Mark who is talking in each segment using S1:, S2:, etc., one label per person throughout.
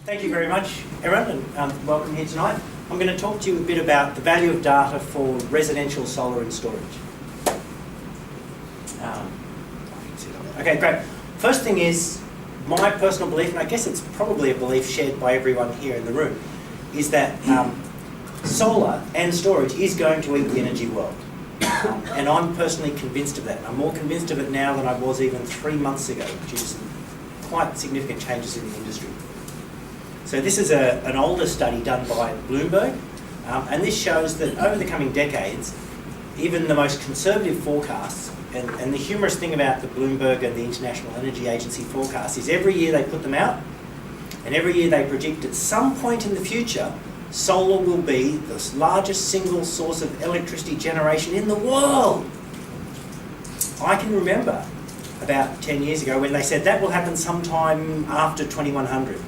S1: Thank you very much, Erin, and welcome here tonight. I'm going to talk to you a bit about the value of data for residential solar and storage. Okay, great. First thing is, my personal belief, and I guess it's probably a belief shared by everyone here in the room, is that solar and storage is going to eat the energy world. And I'm personally convinced of that. I'm more convinced of it now than I was even 3 months ago, due to some quite significant changes in the industry. So this is an older study done by Bloomberg, and this shows that over the coming decades, even the most conservative forecasts, and the humorous thing about the Bloomberg and the International Energy Agency forecasts is every year they put them out, and every year they predict at some point in the future, solar will be the largest single source of electricity generation in the world. I can remember about 10 years ago when they said that will happen sometime after 2100.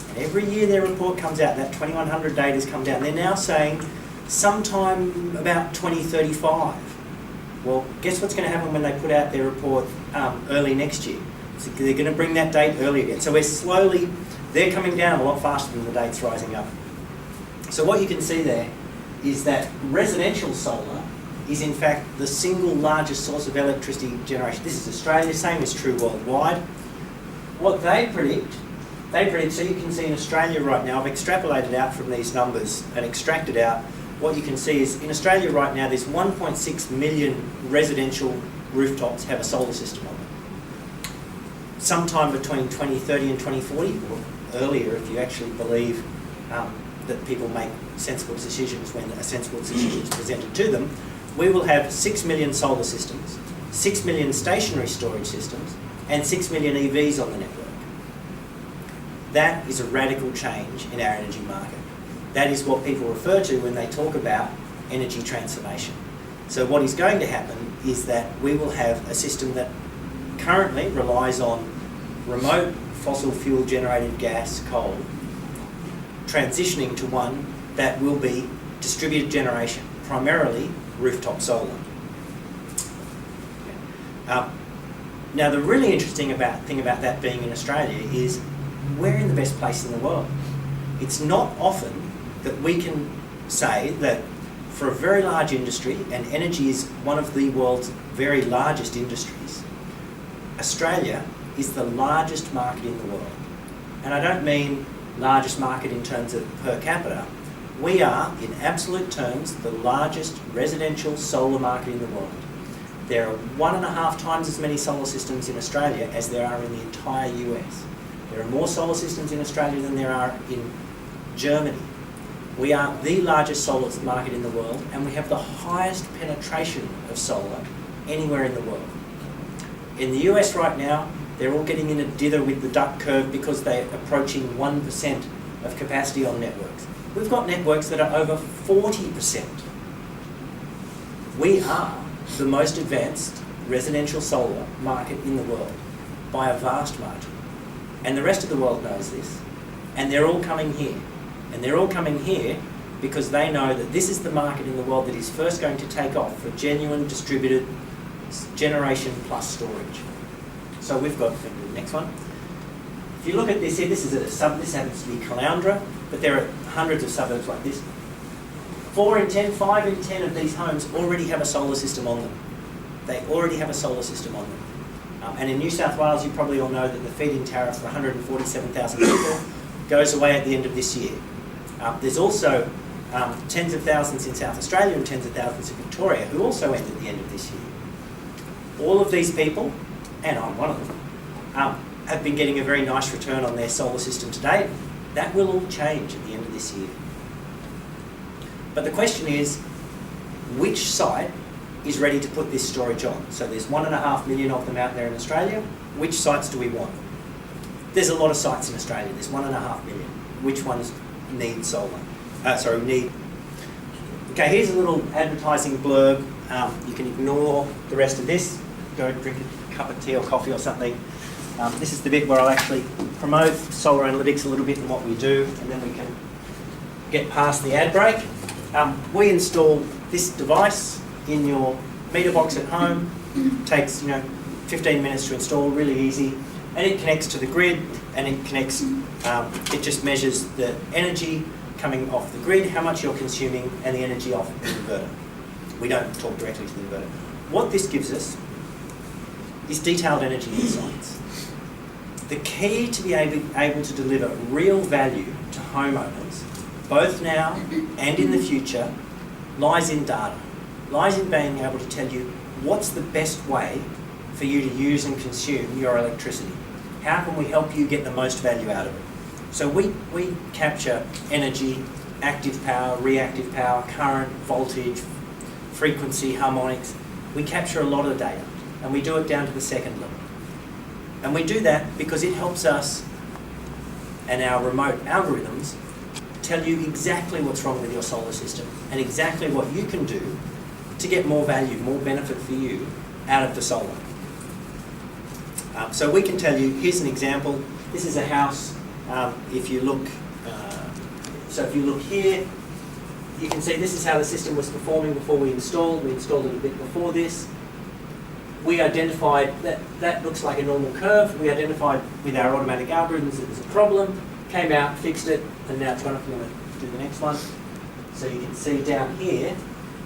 S1: And every year their report comes out, that 2100 data's come down. They're now saying sometime about 2035. Well, guess what's going to happen when they put out their report early next year? So they're going to bring that date early again. So they're coming down a lot faster than the date's rising up. So what you can see there is that residential solar is in fact the single largest source of electricity generation. This is Australia, same is true worldwide. What they predict, so you can see in Australia right now, I've extrapolated out from these numbers and extracted out, what you can see is in Australia right now there's 1.6 million residential rooftops have a solar system on them. Sometime between 2030 and 2040, or earlier if you actually believe that people make sensible decisions when a sensible decision is presented to them, we will have 6 million solar systems, 6 million stationary storage systems, and 6 million EVs on the network. That is a radical change in our energy market. That is what people refer to when they talk about energy transformation. So what is going to happen is that we will have a system that currently relies on remote fossil fuel generated gas, coal, transitioning to one that will be distributed generation, primarily rooftop solar. Now the really interesting thing about that being in Australia is we're in the best place in the world. It's not often that we can say that for a very large industry, and energy is one of the world's very largest industries, Australia is the largest market in the world. And I don't mean largest market in terms of per capita. We are, in absolute terms, the largest residential solar market in the world. There are 1.5 times as many solar systems in Australia as there are in the entire US. There are more solar systems in Australia than there are in Germany. We are the largest solar market in the world, and we have the highest penetration of solar anywhere in the world. In the US right now, they're all getting in a dither with the duck curve because they're approaching 1% of capacity on networks. We've got networks that are over 40%. We are the most advanced residential solar market in the world by a vast margin. And the rest of the world knows this. And they're all coming here. And they're all coming here because they know that this is the market in the world that is first going to take off for genuine distributed generation plus storage. So we've got the next one. If you look at this here, this happens to be Caloundra, but there are hundreds of suburbs like this. 5 in 10 of these homes already have a solar system on them. They already have a solar system on them. And in New South Wales, you probably all know that the feed-in tariff for 147,000 people goes away at the end of this year. There's also tens of thousands in South Australia and tens of thousands in Victoria who also end at the end of this year. All of these people, and I'm one of them, have been getting a very nice return on their solar system to date. That will all change at the end of this year. But the question is, which site is ready to put this storage on? So there's 1.5 million of them out there in Australia. Which sites do we want? There's a lot of sites in Australia. There's 1.5 million. Which ones need solar? Okay, here's a little advertising blurb. You can ignore the rest of this. Go drink a cup of tea or coffee or something. This is the bit where I'll actually promote solar analytics a little bit and what we do, and then we can get past the ad break. We install this device in your meter box at home. Takes 15 minutes to install, really easy. and it connects to the grid, and it connects, it just measures the energy coming off the grid, how much you're consuming, and the energy off the inverter. We don't talk directly to the inverter. What this gives us is detailed energy insights. The key to be able to deliver real value to homeowners, both now and in the future, lies in data, lies in being able to tell you what's the best way for you to use and consume your electricity. How can we help you get the most value out of it? So we capture energy, active power, reactive power, current, voltage, frequency, harmonics. We capture a lot of the data, and we do it down to the second level. And we do that because it helps us and our remote algorithms tell you exactly what's wrong with your solar system and exactly what you can do to get more value, more benefit for you out of the solar. So we can tell you, here's an example. This is a house. If you look here, you can see this is how the system was performing before we installed. We installed it a bit before this. We identified that looks like a normal curve. We identified with our automatic algorithms that there's a problem, came out, fixed it, and now it's going to do the next one. So you can see down here,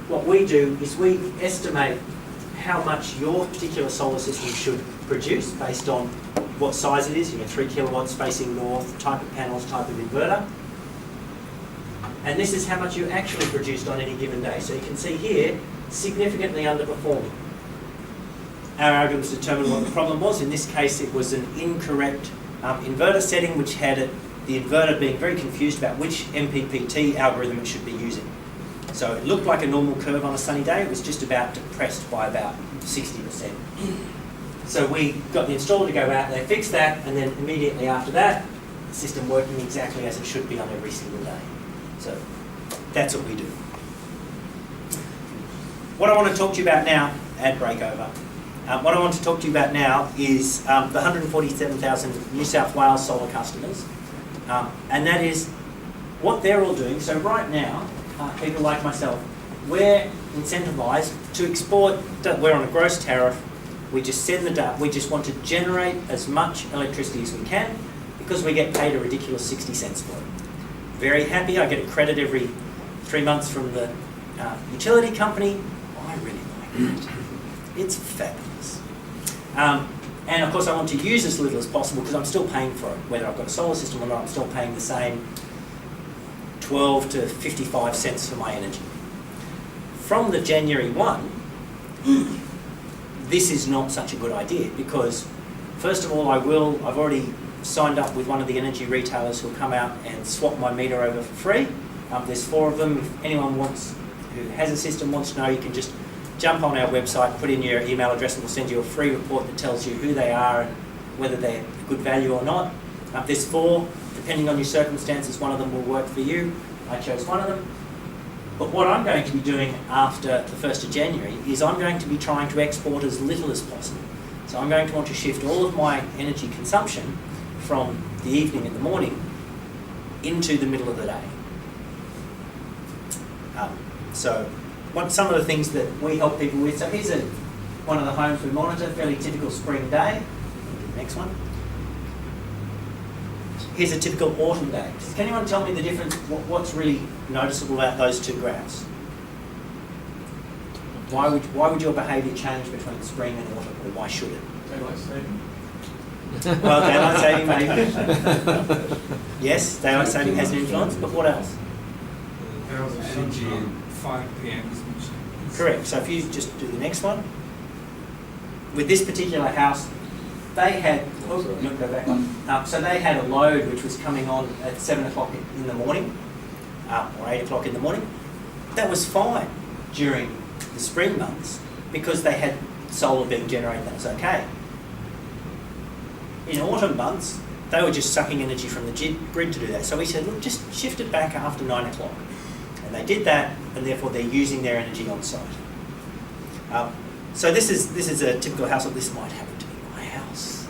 S1: what we do is we estimate how much your particular solar system should produce based on what size it is, 3 kilowatts facing north, type of panels, type of inverter. And this is how much you actually produced on any given day. So you can see here, significantly underperforming. Our algorithms determined what the problem was. In this case, it was an incorrect inverter setting, which had the inverter being very confused about which MPPT algorithm it should be using. So it looked like a normal curve on a sunny day. It was just about depressed by about 60%. So we got the installer to go out, they fixed that, and then immediately after that, the system working exactly as it should be on every single day. So that's what we do. What I want to talk to you about now, ad break over. What I want to talk to you about now is the 147,000 New South Wales solar customers, and that is what they're all doing. So right now, people like myself, we're incentivised to export. We're on a gross tariff. We just send the data. We just want to generate as much electricity as we can because we get paid a ridiculous 60 cents for it. Very happy. I get a credit every 3 months from the utility company. I really like it. It's fabulous. And of course I want to use as little as possible because I'm still paying for it. Whether I've got a solar system or not, I'm still paying the same 12 to 55 cents for my energy. From the January 1, this is not such a good idea because, first of all, I've already signed up with one of the energy retailers who'll come out and swap my meter over for free. There's 4 of them. If anyone who has a system wants to know, you can just jump on our website, put in your email address, and we'll send you a free report that tells you who they are and whether they're good value or not. There's 4. Depending on your circumstances, one of them will work for you. I chose one of them. But what I'm going to be doing after the 1st of January is I'm going to be trying to export as little as possible. So I'm going to want to shift all of my energy consumption from the evening and the morning into the middle of the day. Some of the things that we help people with. So here's one of the homes we monitor, fairly typical spring day. Next one. Here's a typical autumn day. Can anyone tell me the difference, what's really noticeable about those 2 graphs? Why would your behaviour change between spring and autumn, or why should it?
S2: Daylight saving.
S1: Well, daylight saving maybe. Yes, daylight saving has an influence, but what else?
S2: Hours of energy 5 p.m. is much.
S1: Correct. So if you just do the next one. With this particular house, they had, go back on. So they had a load which was coming on at 7 o'clock in the morning, or 8 o'clock in the morning. That was fine during the spring months because they had solar being generated, that was okay. In autumn months, they were just sucking energy from the grid to do that. So we said, look, just shift it back after 9 o'clock. And they did that, and therefore they're using their energy on site. So this is a typical house, or this might happen to be my house.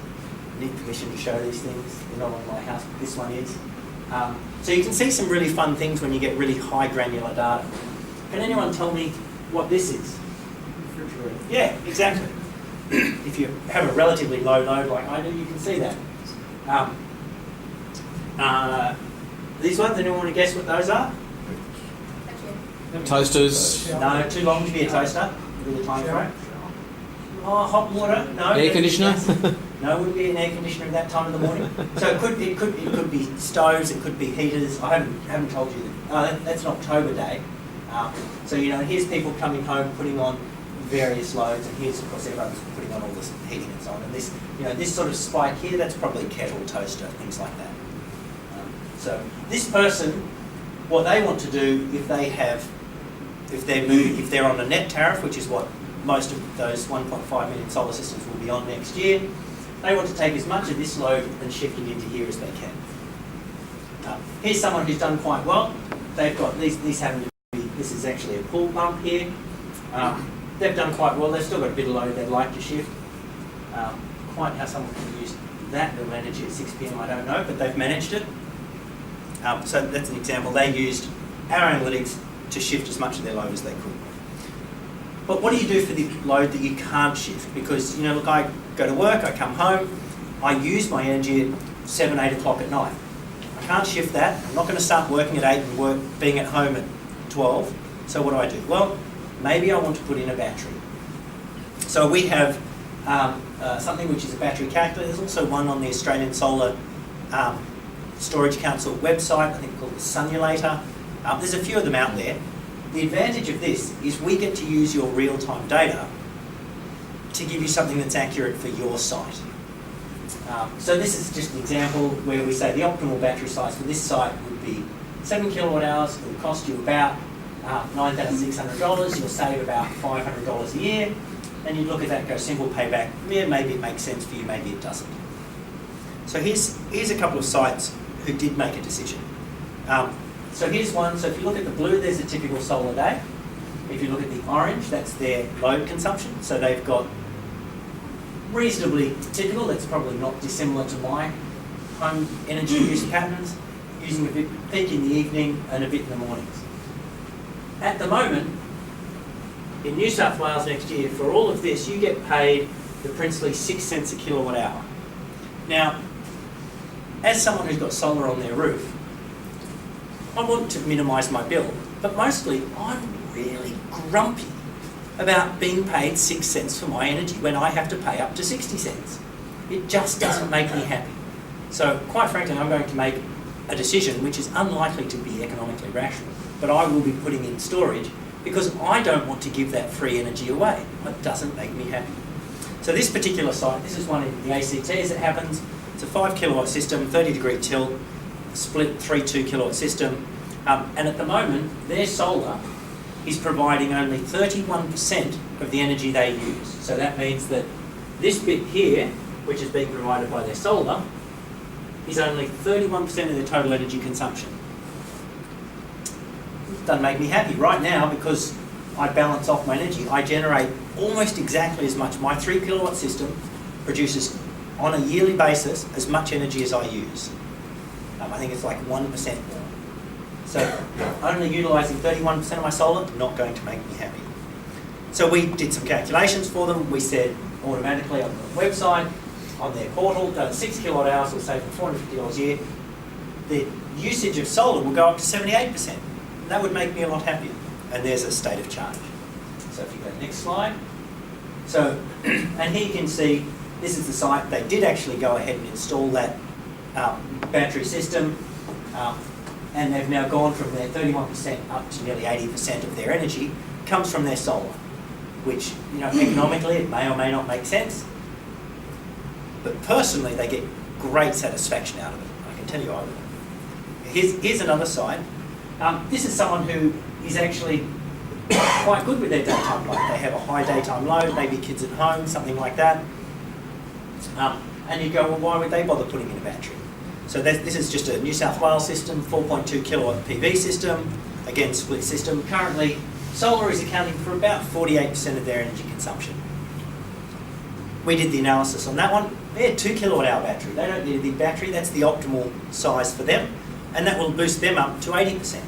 S1: I need permission to show these things. They're not on my house, but this one is. So you can see some really fun things when you get really high granular data. Can anyone tell me what this is? Yeah, exactly. if you have a relatively low load like I do, you can see that. These ones, anyone want to guess what those are?
S3: Toasters,
S1: No, too long to be a toaster. With a time frame. Oh, hot water? No.
S3: air conditioner.
S1: No, it wouldn't be an air conditioner at that time of the morning. So it could be stoves, it could be heaters. I haven't told you that. That's an October day. So here's people coming home putting on various loads, and here's of course everyone's putting on all this heating and so on. And this this sort of spike here, that's probably kettle, toaster, things like that. So this person, what they want to do if they're on a net tariff, which is what most of those 1.5 million solar systems will be on next year, they want to take as much of this load and shift it into here as they can. Here's someone who's done quite well. They've got these happen to be, this is actually a pool pump here. They've done quite well. They've still got a bit of load they'd like to shift. Quite how someone can use that little energy at 6 p.m. I don't know, but they've managed it. So that's an example. They used our analytics to shift as much of their load as they could. But what do you do for the load that you can't shift? Because, look, I go to work, I come home, I use my energy at 7, 8 o'clock at night. I can't shift that. I'm not going to start working at 8 and being at home at 12. So what do? Well, maybe I want to put in a battery. So we have something which is a battery calculator. There's also one on the Australian Solar Storage Council website, I think called the Sunulator. There's a few of them out there. The advantage of this is we get to use your real-time data to give you something that's accurate for your site. So this is just an example where we say the optimal battery size for this site would be 7 kilowatt hours. It will cost you about $9,600. You'll save about $500 a year. And you look at that and go, simple payback. Yeah, maybe it makes sense for you, maybe it doesn't. So here's a couple of sites who did make a decision. So here's one. So if you look at the blue, there's a typical solar day. If you look at the orange, that's their load consumption. So they've got reasonably typical. That's probably not dissimilar to my home energy use patterns, using a bit peak in the evening and a bit in the mornings. At the moment, in New South Wales next year, for all of this, you get paid the princely 6 cents a kilowatt hour. Now, as someone who's got solar on their roof, I want to minimise my bill, but mostly I'm really grumpy about being paid 6 cents for my energy when I have to pay up to 60 cents. It just doesn't make me happy. So quite frankly, I'm going to make a decision which is unlikely to be economically rational, but I will be putting in storage because I don't want to give that free energy away. It doesn't make me happy. So this particular site, this is one in the ACT as it happens. It's a 5 kilowatt system, 30 degree tilt, split 3 kilowatt system. And at the moment, their solar is providing only 31% of the energy they use. So that means that this bit here, which is being provided by their solar, is only 31% of their total energy consumption. Doesn't make me happy. Right now, because I balance off my energy, I generate almost exactly as much. My 3 kilowatt system produces on a yearly basis as much energy as I use. I think it's like 1% more. So only utilising 31% of my solar, not going to make me happy. So we did some calculations for them. We said automatically on the website, on their portal, that 6 kilowatt hours will save them $450 a year. The usage of solar will go up to 78%. That would make me a lot happier. And there's a state of charge. So if you go to the next slide. So, and here you can see, this is the site. They did actually go ahead and install that battery system. And they've now gone from their 31% up to nearly 80% of their energy comes from their solar, which, economically it may or may not make sense. But personally, they get great satisfaction out of it. I can tell you I would. Here's another site. This is someone who is actually quite good with their daytime load. They have a high daytime load, maybe kids at home, something like that. And you go, well, why would they bother putting in a battery? So this is just a New South Wales system, 4.2 kilowatt PV system, again split system. Currently, solar is accounting for about 48% of their energy consumption. We did the analysis on that one. They're a 2 kilowatt hour battery. They don't need a big battery. That's the optimal size for them. And that will boost them up to 80%.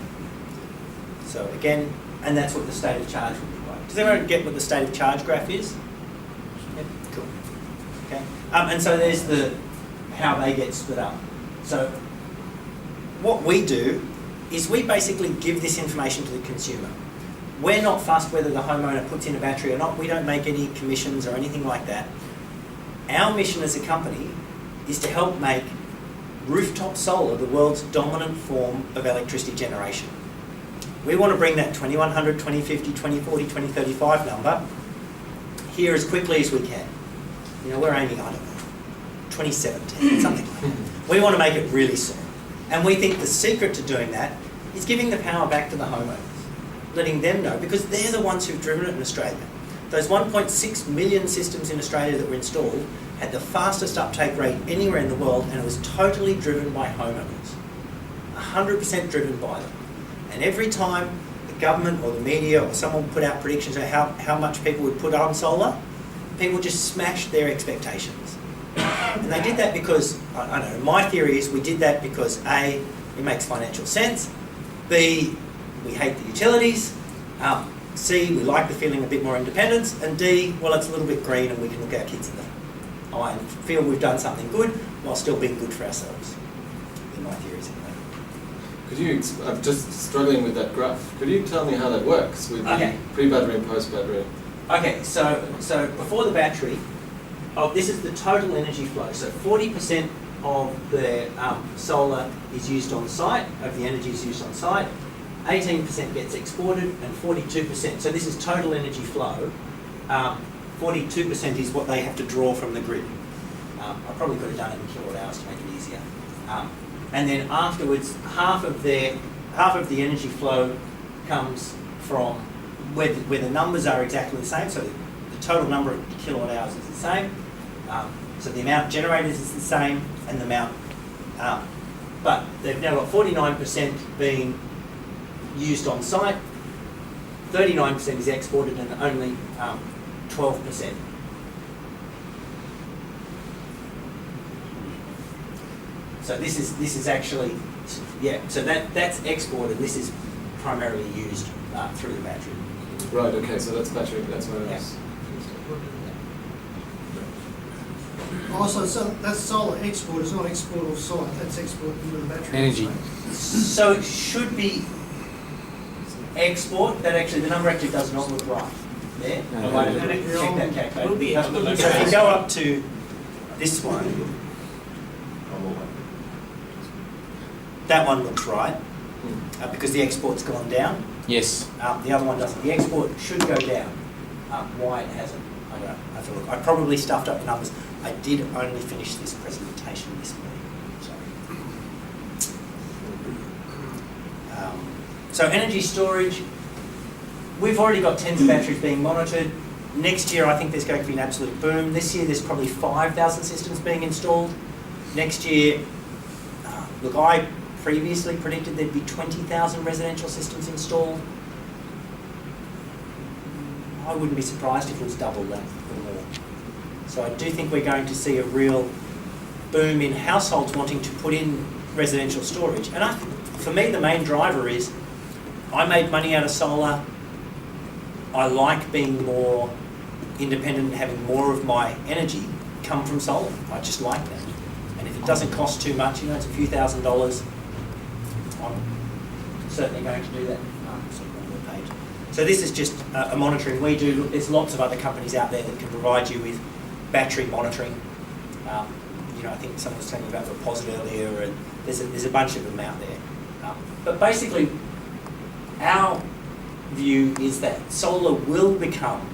S1: So again, and that's what the state of charge will be like. Does everyone get what the state of charge graph is? Yep, cool. And so there's the how they get split up. So what we do is we basically give this information to the consumer. We're not fussed whether the homeowner puts in a battery or not. We don't make any commissions or anything like that. Our mission as a company is to help make rooftop solar the world's dominant form of electricity generation. We want to bring that 2100, 2050, 2040, 2035 number here as quickly as we can. You know, we're aiming, I don't know, 2017, something like that. We want to make it really soon. And we think the secret to doing that is giving the power back to the homeowners, letting them know, because they're the ones who've driven it in Australia. Those 1.6 million systems in Australia that were installed had the fastest uptake rate anywhere in the world, and it was totally driven by homeowners. 100% driven by them. And every time the government or the media or someone put out predictions of how much people would put on solar, people just smashed their expectations. And they did that because, I don't know, my theory is we did that because A, it makes financial sense, B, we hate the utilities, C, we like the feeling of a bit more independence, and D, well, it's a little bit green and we can look our kids in the eye and feel we've done something good while still being good for ourselves. In my theories anyway.
S3: Could you, I'm just struggling with that graph. Could you tell me how that works with the pre-battery and post-battery?
S1: Okay, so before the battery, this is the total energy flow. So 40% of the solar is used on site, of the energy is used on site, 18% gets exported, and 42%, so this is total energy flow, 42% is what they have to draw from the grid. I probably could have done it in kilowatt hours to make it easier. And then afterwards, half of the energy flow comes from where the numbers are exactly the same, so the total number of kilowatt hours is the same, so the amount generated is the same, and the amount, but they've now got 49% being used on site, 39% is exported, and only 12%. So this is actually, yeah, so that's exported, this is primarily used through the battery.
S3: Right, okay, so that's battery, that's what it is.
S4: Also, so that's solar export, it's not export of site, that's export into the battery.
S5: Energy.
S1: So it should be export, that actually, the number actually does not look right there. I might have to check that calculator.
S2: Will be export.
S1: So if you go up to this one, that one looks right, because the export's gone down.
S5: Yes.
S1: The other one doesn't. The export should go down. Why it hasn't, I don't know. I have to look. I probably stuffed up the numbers. I did only finish this presentation this morning. So energy storage, we've already got tens of batteries being monitored. Next year, I think there's going to be an absolute boom. This year, there's probably 5,000 systems being installed. Next year, look, I previously predicted there'd be 20,000 residential systems installed. I wouldn't be surprised if it was double that or more. So I do think we're going to see a real boom in households wanting to put in residential storage. And I think, for me, the main driver is I made money out of solar. I like being more independent and having more of my energy come from solar. I just like that. And if it doesn't cost too much, you know, it's a few $1,000s, I'm certainly going to do that. So this is just a monitoring we do. Look, there's lots of other companies out there that can provide you with battery monitoring. You know, I think someone was telling me about Reposit earlier, and there's a bunch of them out there. But basically, our view is that solar will become,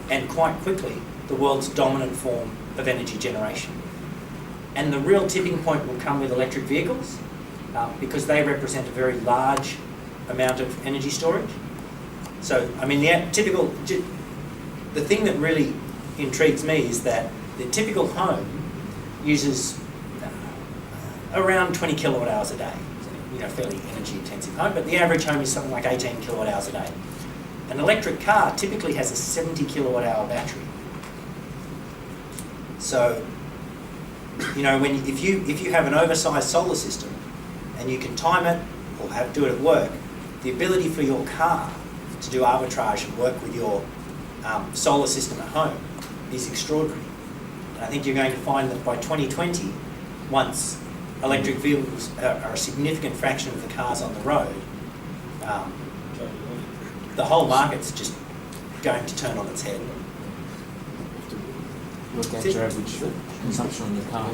S1: and quite quickly, the world's dominant form of energy generation. And the real tipping point will come with electric vehicles, because they represent a very large amount of energy storage. So, I mean, the thing that really intrigues me is that the typical home uses around 20 kilowatt hours a day. So, you know, fairly energy intensive home, but the average home is something like 18 kilowatt hours a day. An electric car typically has a 70 kilowatt hour battery. So, you know, if you have an oversized solar system and you can time it or do it at work, the ability for your car to do arbitrage and work with your solar system at home is extraordinary. And I think you're going to find that by 2020, once electric vehicles are a significant fraction of the cars on the road, the whole market's just going to turn on its head.
S5: Work out your average consumption on your car.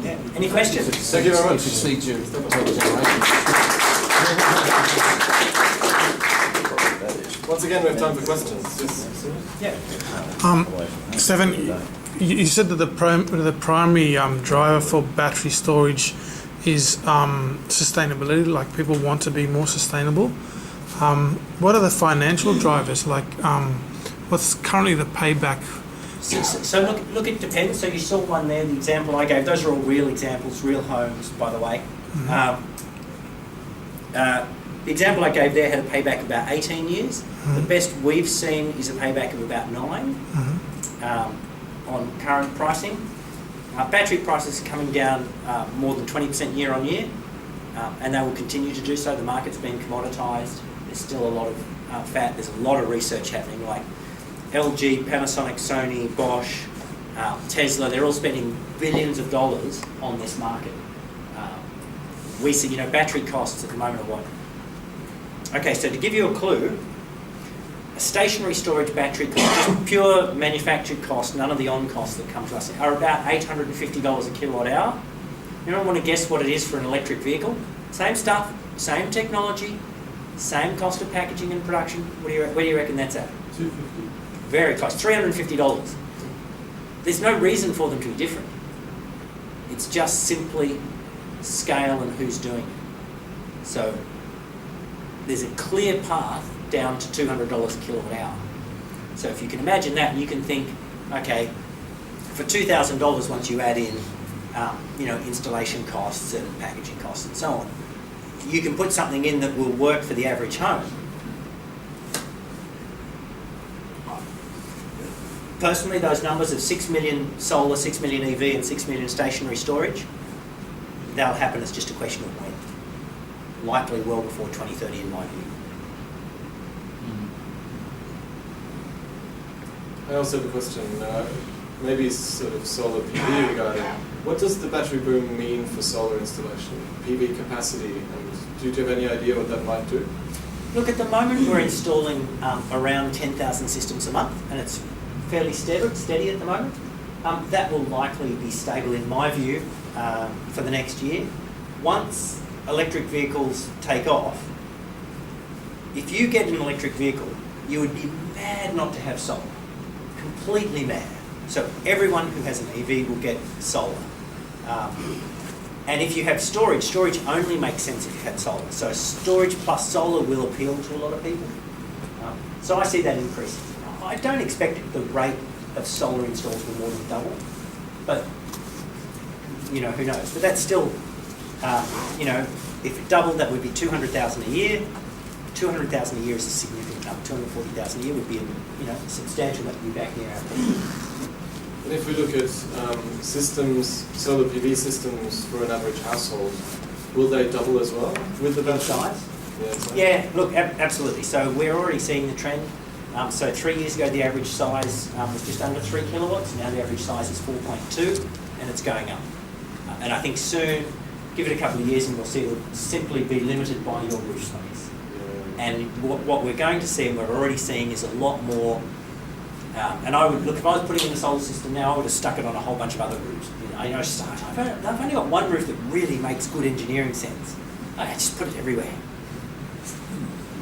S1: Yeah. Any questions?
S3: Thank you very much.
S5: It exceeds your total generation.
S3: Once again, we have time for questions. Yes.
S1: Yeah.
S6: Seven, you said that the primary driver for battery storage is sustainability, like people want to be more sustainable. What are the financial drivers? Like, what's currently the payback?
S1: So look, it depends. So you saw one there, the example I gave. Those are all real examples, real homes, by the way. The example I gave there had a payback of about 18 years. The best we've seen is a payback of about 9 on current pricing. Battery prices are coming down more than 20% year on year, and they will continue to do so. The market's been commoditised. There's still a lot of fat. There's a lot of research happening, like LG, Panasonic, Sony, Bosch, Tesla. They're all spending billions of dollars on this market. We see, battery costs at the moment are what? Okay, so to give you a clue, a stationary storage battery cost, just pure manufactured cost, none of the on costs that come to us, are about $850 a kilowatt hour. You don't want to guess what it is for an electric vehicle? Same stuff, same technology, same cost of packaging and production. Where do you reckon that's at?
S2: $250.
S1: Very close, $350. There's no reason for them to be different. It's just simply scale and who's doing it. So there's a clear path down to $200 a kilowatt hour. So if you can imagine that, you can think, okay, for $2,000 once you add in, installation costs and packaging costs and so on, you can put something in that will work for the average home. Personally, those numbers of 6 million solar, 6 million EV and 6 million stationary storage, that'll happen. It's just a question of when. Likely well before 2030 in my view.
S3: I also have a question, maybe sort of solar PV regarding. What does the battery boom mean for solar installation, PV capacity, and do you have any idea what that might do?
S1: Look, at the moment we're installing around 10,000 systems a month, and it's fairly steady at the moment. That will likely be stable in my view for the next year. Once electric vehicles take off, if you get an electric vehicle, you would be mad not to have solar. Completely mad. So everyone who has an EV will get solar. And if you have storage only makes sense if you have solar. So storage plus solar will appeal to a lot of people. So I see that increasing. I don't expect the rate of solar installs will more than double, but who knows? But that's still, if it doubled, that would be 200,000 a year. 200,000 a year is a significant number. 240,000 a year would be, substantial. That would be back here.
S3: And if we look at systems, solar PV systems for an average household, will they double as well with the battery
S1: Size?
S3: Yeah.
S1: Yeah, look, absolutely. So we're already seeing the trend. So 3 years ago, the average size was just under 3 kilowatts. Now the average size is 4.2, and it's going up. And I think soon, give it a couple of years, and we'll see it will simply be limited by your roof space. And what we're going to see, and we're already seeing, is a lot more. And I would look, if I was putting in a solar system now, I would have stuck it on a whole bunch of other roofs. I've only got one roof that really makes good engineering sense. I just put it everywhere.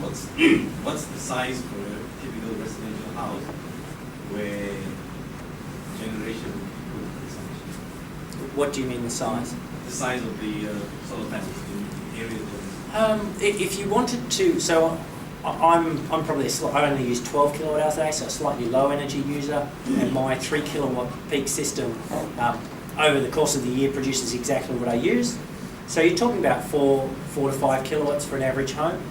S7: What's the size for a typical residential house where generation would consumption?
S1: What do you mean the size?
S7: The size of the solar panels in the area.
S1: If you wanted to, so I'm probably I only use 12 kilowatt hours a day, so a slightly low energy user, and my 3 kilowatt peak system over the course of the year produces exactly what I use. So you're talking about 4 to 5 kilowatts for an average home.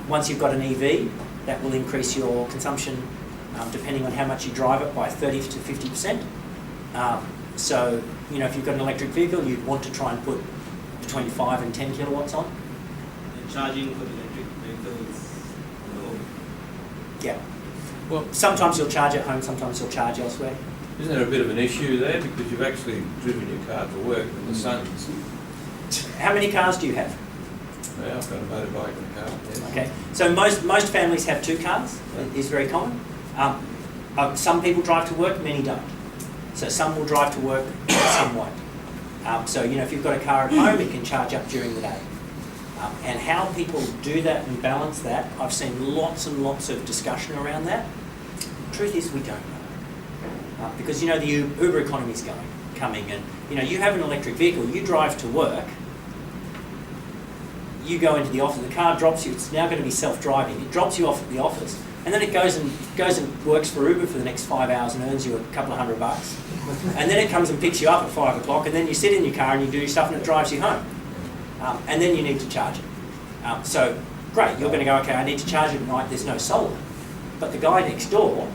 S1: Once you've got an EV, that will increase your consumption, depending on how much you drive it, by 30 to 50%. So, if you've got an electric vehicle, you'd want to try and put between 5 and 10 kilowatts on.
S7: And charging for the electric vehicles on the home.
S1: Yeah.
S6: Well,
S1: Sometimes you'll charge at home, sometimes you'll charge elsewhere.
S8: Isn't there a bit of an issue there because you've actually driven your car to work and the sun's...
S1: How many cars do you have?
S8: Yeah, I've got a motorbike and a car. Yes.
S1: Okay, so most families have 2 cars. It is very common. Some people drive to work, many don't. So some will drive to work, some won't. So if you've got a car at home, it can charge up during the day. And how people do that and balance that, I've seen lots and lots of discussion around that. Truth is, we don't know. Because the Uber economy is coming, and you have an electric vehicle, you drive to work, you go into the office, the car drops you, it's now going to be self-driving, it drops you off at the office, and then it goes and works for Uber for the next 5 hours and earns you a couple of $100. And then it comes and picks you up at 5 o'clock, and then you sit in your car and you do your stuff and it drives you home. And then you need to charge it. So, great, you're going to go, okay, I need to charge it at night, there's no solar. But the guy next door,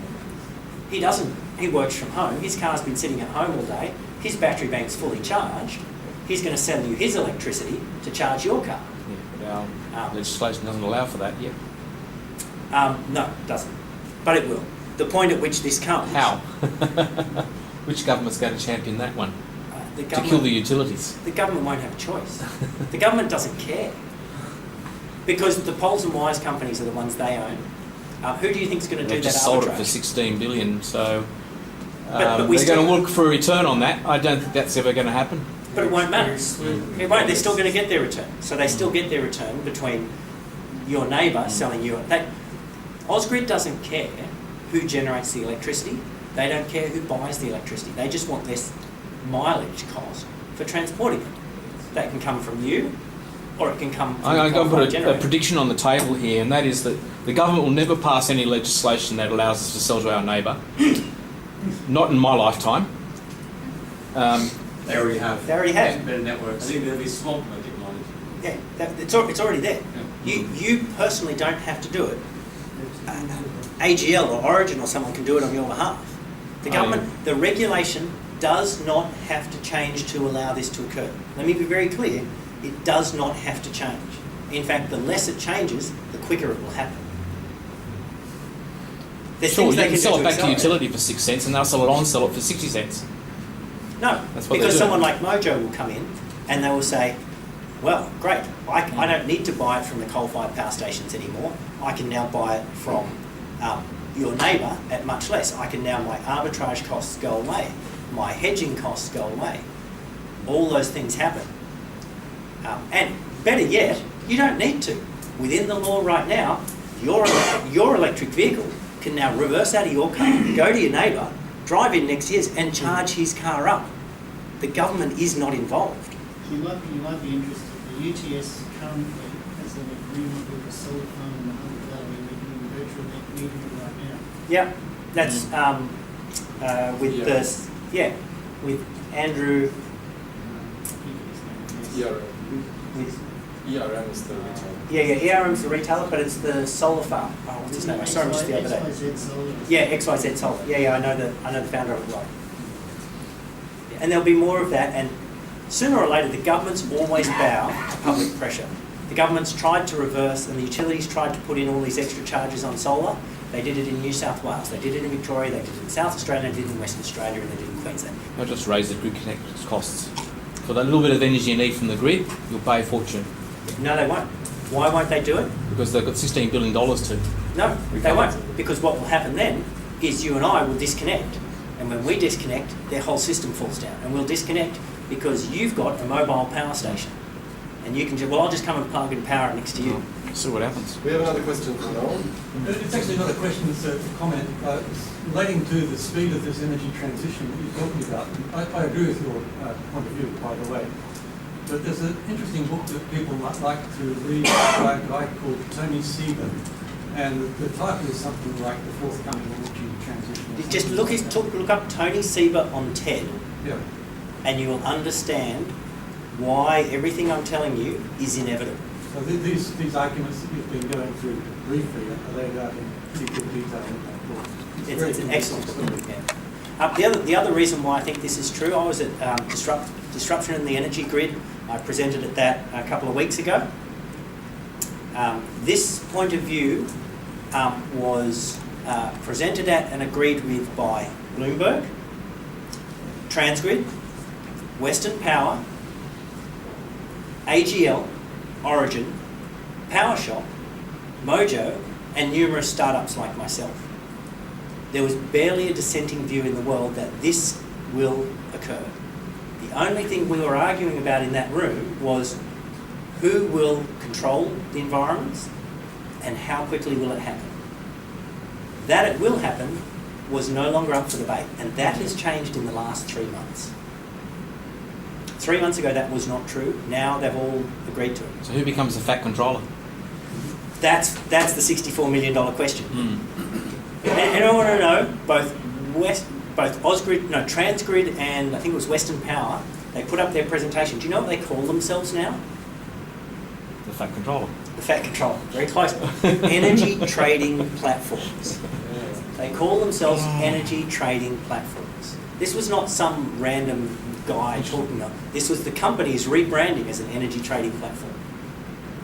S1: he works from home, his car's been sitting at home all day, his battery bank's fully charged, he's going to sell you his electricity to charge your car.
S5: Yeah, but our legislation doesn't allow for that yet.
S1: No, it doesn't. But it will. The point at which this comes...
S5: How? Which government's going to champion that one?
S1: The
S5: to kill the utilities?
S1: The government won't have a choice. The government doesn't care. Because the poles and wires companies are the ones they own. Who do you think is going to do
S5: They've
S1: that
S5: just sold it
S1: arbitrage?
S5: for 16 billion, so
S1: But
S5: they're going to look for a return on that. I don't think that's ever going to happen.
S1: But it won't matter. It won't. They're still going to get their return. So they still get their return between your neighbour selling you... Ausgrid doesn't care who generates the electricity. They don't care who buys the electricity. They just want this mileage cost for transporting it. That can come from you, or it can come from
S5: I'm going to put a
S1: generator.
S5: prediction on the table here, and that is that the government will never pass any legislation that allows us to sell to our neighbour. Not in my lifetime.
S7: They already have.
S1: They already have.
S7: Better networks. I think there'll be small technology.
S1: Yeah, it's already there. You personally don't have to do it. AGL or Origin or someone can do it on your behalf. The government, the regulation does not have to change to allow this to occur. Let me be very clear, it does not have to change. In fact, the less it changes, the quicker it will happen. There's
S5: Sure,
S1: things
S5: you
S1: they
S5: can
S1: do
S5: sell it back to
S1: accelerate.
S5: utility for 6 cents, and they'll sell it on, sell it for 60 cents.
S1: No,
S5: That's what
S1: because
S5: they do.
S1: someone like Mojo will come in and they will say, well, great, I don't need to buy it from the coal-fired power stations anymore. I can now buy it from your neighbour at much less. I can now, my arbitrage costs go away. My hedging costs go away. All those things happen. And better yet, you don't need to. Within the law right now, your electric vehicle can now reverse out of your car, go to your neighbour, drive in next to his and charge his car up. The government is not involved.
S9: You might be interested. The UTS currently has an agreement with a solar farm in the Hunter Valley. We're doing virtual net metering right now.
S1: Yeah, that's with Andrew. With,
S3: ERM is the retailer.
S1: yeah, ERM's the retailer, but it's the solar farm. Oh, what's his name? I saw him just the other day.
S9: XYZ Solar.
S1: Yeah, XYZ Solar. Yeah, I know the founder of it, right. Yeah, and there'll be more of that, and sooner or later the governments always bow to public pressure. The government's tried to reverse, and the utilities tried to put in all these extra charges on solar. They did it in New South Wales, they did it in Victoria, they did it in South Australia, they did it in Western Australia, and they did it in Queensland.
S5: They'll just raise the grid connect costs. For that little bit of energy you need from the grid, you'll pay a fortune.
S1: No, they won't. Why won't they do it?
S5: Because they've got $16 billion to.
S1: No, they won't. Because what will happen then is you and I will disconnect. And when we disconnect, their whole system falls down. And we'll disconnect because you've got a mobile power station. And you can just, well, I'll just come and plug and power it next to you.
S5: See what happens.
S3: We have another question from Noel.
S2: It's actually not a question, it's a comment. It's relating to the speed of this energy transition that you're talking about. I agree with your point of view, by the way. But there's an interesting book that people might like to read by a guy called Tony Seba. And the title is something like The Forthcoming Energy Transition.
S1: Just look up Tony Seba on TED,
S2: Yeah.
S1: and you will understand why everything I'm telling you is inevitable.
S2: So these arguments that you've been going through briefly are laid out in pretty good detail in that book.
S1: It's an excellent book. Yeah. The other reason why I think this is true, I was at Disruption in the Energy Grid. I presented at that a couple of weeks ago. This point of view was presented at and agreed with by Bloomberg, Transgrid, Western Power, AGL, Origin, PowerShop, Mojo, and numerous startups like myself. There was barely a dissenting view in the world that this will occur. The only thing we were arguing about in that room was who will control the environments and how quickly will it happen. That it will happen was no longer up for debate, and that has changed in the last 3 months. 3 months ago that was not true. Now they've all agreed to it.
S5: So who becomes the fat controller?
S1: That's the $64 million question. And I want to know both Transgrid and I think it was Western Power. They put up their presentation. Do you know what they call themselves now?
S5: The fat controller.
S1: The fat controller. Very close. Energy trading platforms. They call themselves energy trading platforms. This was not some random guy talking about. This was the company's rebranding as an energy trading platform.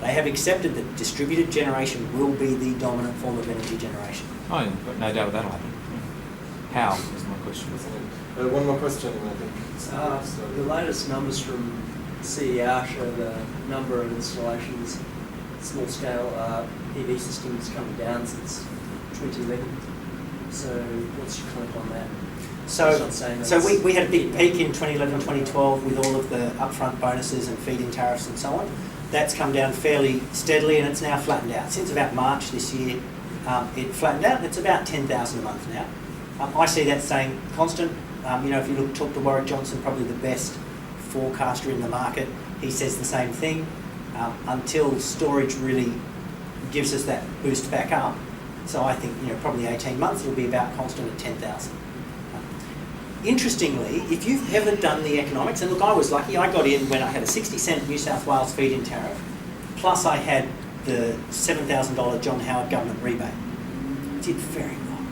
S1: They have accepted that distributed generation will be the dominant form of energy generation.
S5: Oh, yeah, but no doubt that'll happen. How is my question.
S3: One more question, I think.
S10: The latest numbers from CER show the number of installations, small scale PV systems coming down since 2011. So what's your comment on that?
S1: So we had a big peak in 2011, 2012 with all of the upfront bonuses and feed-in tariffs and so on. That's come down fairly steadily and it's now flattened out. Since about March this year, it flattened out and it's about 10,000 a month now. I see that staying constant. If you talk to Warwick Johnson, probably the best forecaster in the market, he says the same thing. Until storage really gives us that boost back up. So I think probably 18 months it'll be about constant at 10,000. Interestingly, if you've ever done the economics, and look, I was lucky, I got in when I had a 60-cent New South Wales feed-in tariff, plus I had the $7,000 John Howard government rebate. Did very well.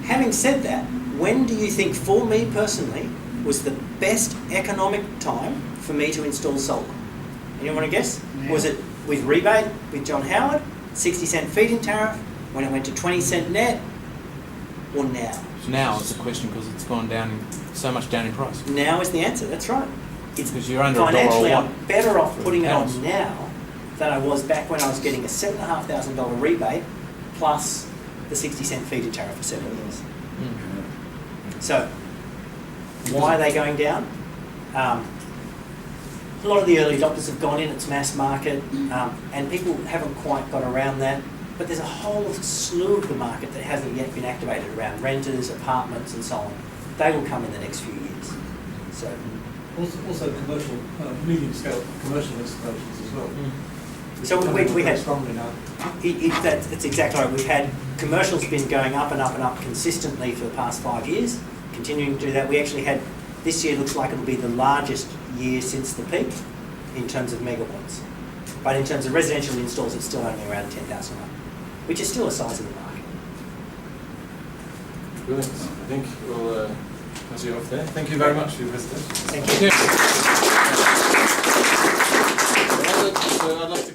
S1: Having said that, when do you think, for me personally, was the best economic time for me to install solar? Anyone want to guess?
S4: Yeah.
S1: Was it with rebate, with John Howard, 60-cent feed-in tariff, when it went to 20-cent net, or now?
S5: Now is the question because it's gone down so much down in price.
S1: Now is the answer, that's right. It's
S5: Because you're under $1
S1: financially,
S5: a watt.
S1: I'm better off
S5: for
S1: putting it
S5: panels.
S1: on now than I was back when I was getting a $7,500 rebate plus the 60-cent feed-in tariff for several years. So, why are they going down? A lot of the early adopters have gone in, it's mass market, and people haven't quite got around that. But there's a whole slew of the market that hasn't yet been activated around renters, apartments, and so on. They will come in the next few years. So,
S2: Also commercial, medium-scale commercial installations as well.
S1: so we had.
S2: Strongly now.
S1: That's exactly right. We've had commercials been going up and up and up consistently for the past 5 years, continuing to do that. We actually had, this year looks like it'll be the largest year since the peak in terms of megawatts. But in terms of residential installs, it's still only around 10,000 a month, which is still a size of the market.
S3: Brilliant. I think we'll cut you off there. Thank you very much for your presentation.
S1: Thank you.
S3: I'd like to